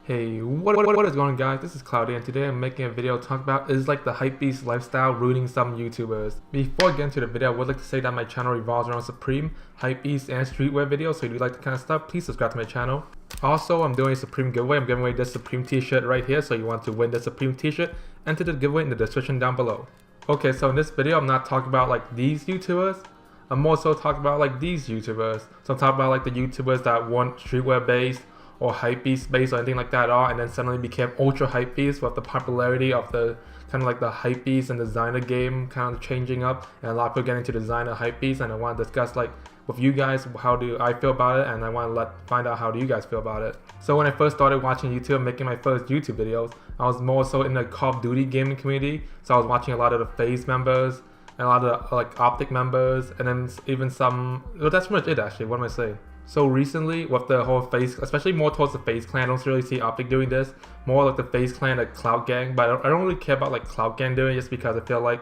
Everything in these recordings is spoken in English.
Hey, what is going on, guys? This is CLDY, and today I'm making a video talking about is like the Hypebeast lifestyle ruining some YouTubers. Before I get into the video, I would like to say that my channel revolves around Supreme, Hypebeast, and streetwear videos, so if you like the kind of stuff, please subscribe to my channel. Also, I'm doing a Supreme giveaway. I'm giving away this Supreme t-shirt right here, so you want to win the Supreme t-shirt, enter the giveaway in the description down below. Okay, so in this video, I'm not talking about like these YouTubers. I'm more so talking about like these YouTubers. So I'm talking about like the YouTubers that weren't streetwear based or hypebeast based or anything like that at all, and then suddenly became ultra hypebeast with the popularity of the kind of like the hypebeast and designer game kind of changing up, and a lot of people getting into designer hypebeast. And I want to discuss like with you guys how do I feel about it, and I want to find out how do you guys feel about it. So when I first started watching YouTube, making my first YouTube videos, I was more so in the Call of Duty gaming community. So I was watching a lot of the FaZe members and a lot of the like Optic members, and then even some. Well, that's pretty much it actually. What am I saying? So recently, with the whole FaZe, especially more towards the FaZe clan, I don't really see Optic doing this. More like the FaZe clan, like Cloud Gang, but I don't really care about like Cloud Gang doing it just because I feel like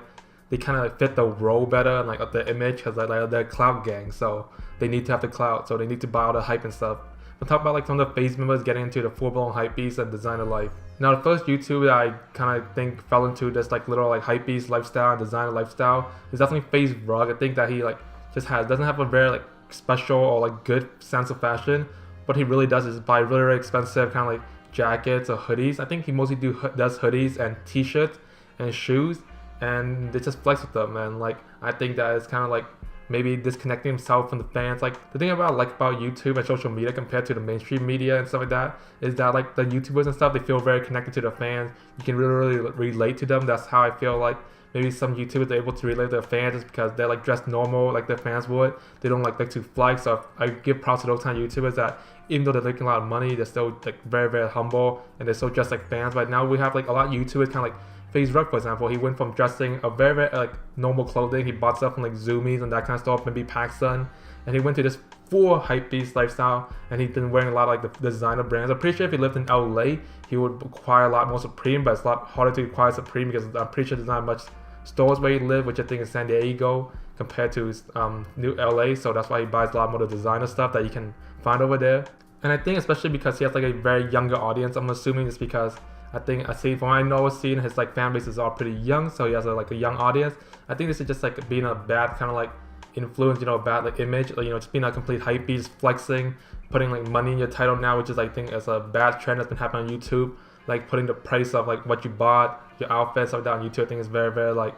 they kind of fit the role better and like the image, because like they're Cloud Gang, so they need to have the clout, so they need to buy all the hype and stuff. We'll talk about like some of the FaZe members getting into the full-blown hypebeast and designer life. Now the first YouTuber that I kind of think fell into this like little like hypebeast lifestyle and designer lifestyle is definitely FaZe Rug. I think that he like just doesn't have a very like special or like good sense of fashion. What he really does is buy really, really expensive kind of like jackets or hoodies. I think he mostly does hoodies and t-shirts and shoes, and they just flex with them. And like I think that it's kind of like maybe disconnecting himself from the fans. Like the thing about YouTube and social media compared to the mainstream media and stuff like that is that like the YouTubers and stuff, they feel very connected to the fans. You can really relate to them. That's how I feel like maybe some YouTubers are able to relate to their fans is because they're like dressed normal like their fans would. They don't like to flex. So I give props to those kind of YouTubers that even though they're making a lot of money, they're still like very, very humble and they're still dressed like fans. But now we have like a lot of YouTubers kind of like FaZe Rug, for example. He went from dressing a very, very like normal clothing. He bought stuff from like Zoomies and that kind of stuff, maybe PacSun, and he went to this full hypebeast lifestyle, and he's been wearing a lot of like the designer brands. I'm pretty sure if he lived in LA, he would acquire a lot more Supreme, but it's a lot harder to acquire Supreme because I'm pretty sure there's not much stores where he lives, which I think is San Diego compared to New LA. So that's why he buys a lot more of the designer stuff that you can find over there. And I think especially because he has like a very younger audience, I'm assuming it's because I think from what I know, seeing his like fan base is all pretty young, so he has like a young audience. I think this is just like being a bad kind of like influence, bad like image, just being a complete hypebeast, flexing, putting like money in your title now, which is I think is a bad trend that's been happening on YouTube. Like putting the price of like what you bought, your outfits, stuff like that on YouTube, I think is very, very like,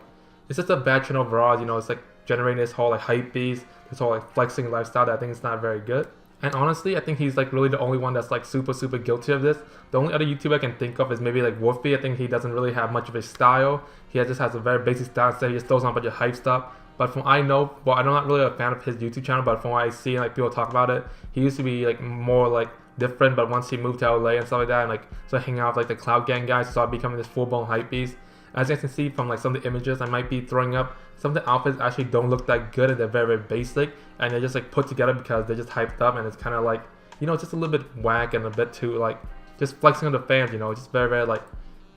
it's just a bad trend overall. It's like generating this whole like hypebeast, this whole like flexing lifestyle that I think is not very good. And honestly, I think he's like really the only one that's like super, super guilty of this. The only other YouTuber I can think of is maybe like Wolfie. I think he doesn't really have much of a style. He just has a very basic style, so he just throws on a bunch of hype stuff. But from I know, well, I'm not really a fan of his YouTube channel, but from what I see and like people talk about it, he used to be like more like different, but once he moved to LA and stuff like that, and like started hanging out with like the Cloud Gang guys, he started becoming this full-blown hypebeast. As you can see from like some of the images I might be throwing up, some of the outfits actually don't look that good, and they're very, very basic, and they're just like put together because they're just hyped up, and it's kind of like, just a little bit whack and a bit too like just flexing on the fans, just very, very like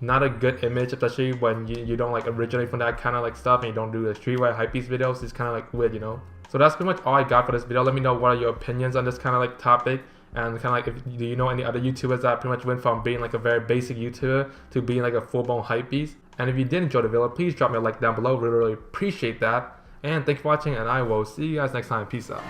not a good image, especially when you don't like originate from that kind of like stuff and you don't do the streetwear hypebeast videos. It's kind of like weird, So that's pretty much all I got for this video. Let me know what are your opinions on this kind of like topic. And kind of like, do you know any other YouTubers that pretty much went from being like a very basic YouTuber to being like a full-blown hypebeast? And if you did enjoy the video, please drop me a like down below. Really, really appreciate that. And thanks for watching, and I will see you guys next time. Peace out.